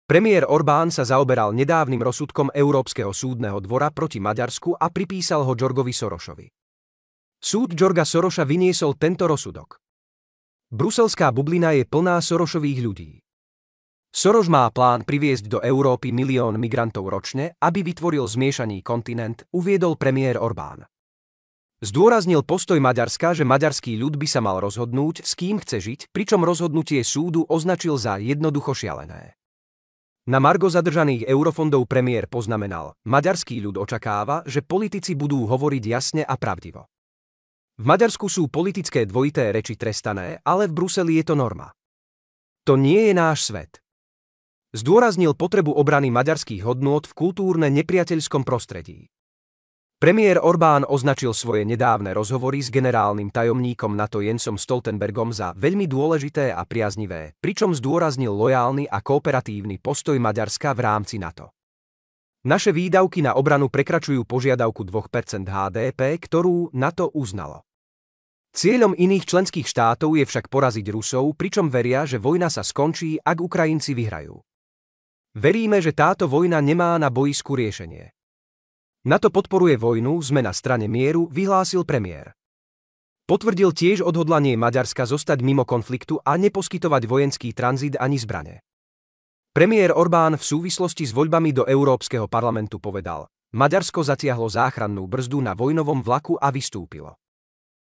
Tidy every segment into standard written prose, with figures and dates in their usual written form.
Premiér Orbán sa zaoberal nedávnym rozsudkom Európskeho súdneho dvora proti Maďarsku a pripísal ho Georgovi Sorosovi. Súd Georga Sorosa vyniesol tento rozsudok. Bruselská bublina je plná Sorosových ľudí. Soros má plán priviesť do Európy 1 000 000 migrantov ročne, aby vytvoril zmiešaný kontinent, uviedol premiér Orbán. Zdôraznil postoj Maďarska, že maďarský ľud by sa mal rozhodnúť, s kým chce žiť, pričom rozhodnutie súdu označil za jednoducho šialené. Na margo zadržaných eurofondov premiér poznamenal: maďarský ľud očakáva, že politici budú hovoriť jasne a pravdivo. V Maďarsku sú politické dvojité reči trestané, ale v Bruseli je to norma. To nie je náš svet. Zdôraznil potrebu obrany maďarských hodnôt v kultúrne nepriateľskom prostredí. Premiér Orbán označil svoje nedávne rozhovory s generálnym tajomníkom NATO Jensom Stoltenbergom za veľmi dôležité a priaznivé, pričom zdôraznil lojálny a kooperatívny postoj Maďarska v rámci NATO. Naše výdavky na obranu prekračujú požiadavku 2% HDP, ktorú NATO uznalo. Cieľom iných členských štátov je však poraziť Rusov, pričom veria, že vojna sa skončí, ak Ukrajinci vyhrajú. Veríme, že táto vojna nemá na bojisku riešenie. NATO podporuje vojnu, sme na strane mieru, vyhlásil premiér. Potvrdil tiež odhodlanie Maďarska zostať mimo konfliktu a neposkytovať vojenský tranzit ani zbrane. Premiér Orbán v súvislosti s voľbami do Európskeho parlamentu povedal: Maďarsko zatiahlo záchrannú brzdu na vojnovom vlaku a vystúpilo.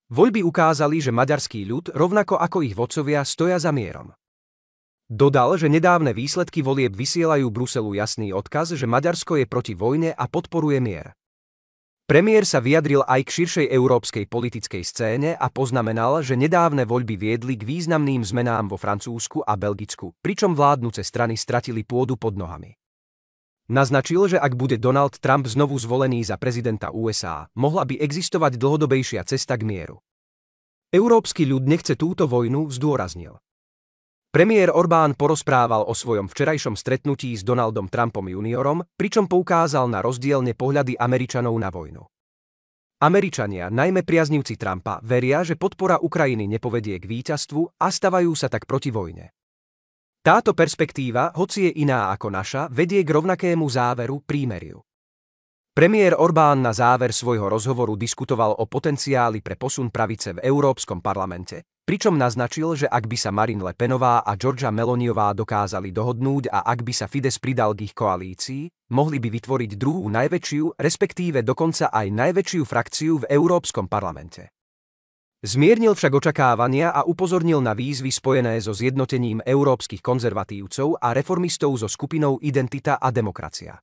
Voľby ukázali, že maďarský ľud, rovnako ako ich vodcovia, stoja za mierom. Dodal, že nedávne výsledky volieb vysielajú Bruselu jasný odkaz, že Maďarsko je proti vojne a podporuje mier. Premiér sa vyjadril aj k širšej európskej politickej scéne a poznamenal, že nedávne voľby viedli k významným zmenám vo Francúzsku a Belgicku, pričom vládnuce strany stratili pôdu pod nohami. Naznačil, že ak bude Donald Trump znovu zvolený za prezidenta USA, mohla by existovať dlhodobejšia cesta k mieru. Európsky ľud nechce túto vojnu, zdôraznil. Premiér Orbán porozprával o svojom včerajšom stretnutí s Donaldom Trumpom juniorom, pričom poukázal na rozdielne pohľady Američanov na vojnu. Američania, najmä priaznivci Trumpa, veria, že podpora Ukrajiny nepovedie k víťazstvu a stavajú sa tak proti vojne. Táto perspektíva, hoci je iná ako naša, vedie k rovnakému záveru, prímeriu. Premiér Orbán na záver svojho rozhovoru diskutoval o potenciáli pre posun pravice v Európskom parlamente, pričom naznačil, že ak by sa Marine Le Penová a Giorgia Meloniová dokázali dohodnúť a ak by sa Fides pridal k ich koalícii, mohli by vytvoriť druhú najväčšiu, respektíve dokonca aj najväčšiu frakciu v Európskom parlamente. Zmiernil však očakávania a upozornil na výzvy spojené so zjednotením európskych konzervatívcov a reformistov so skupinou Identita a demokracia.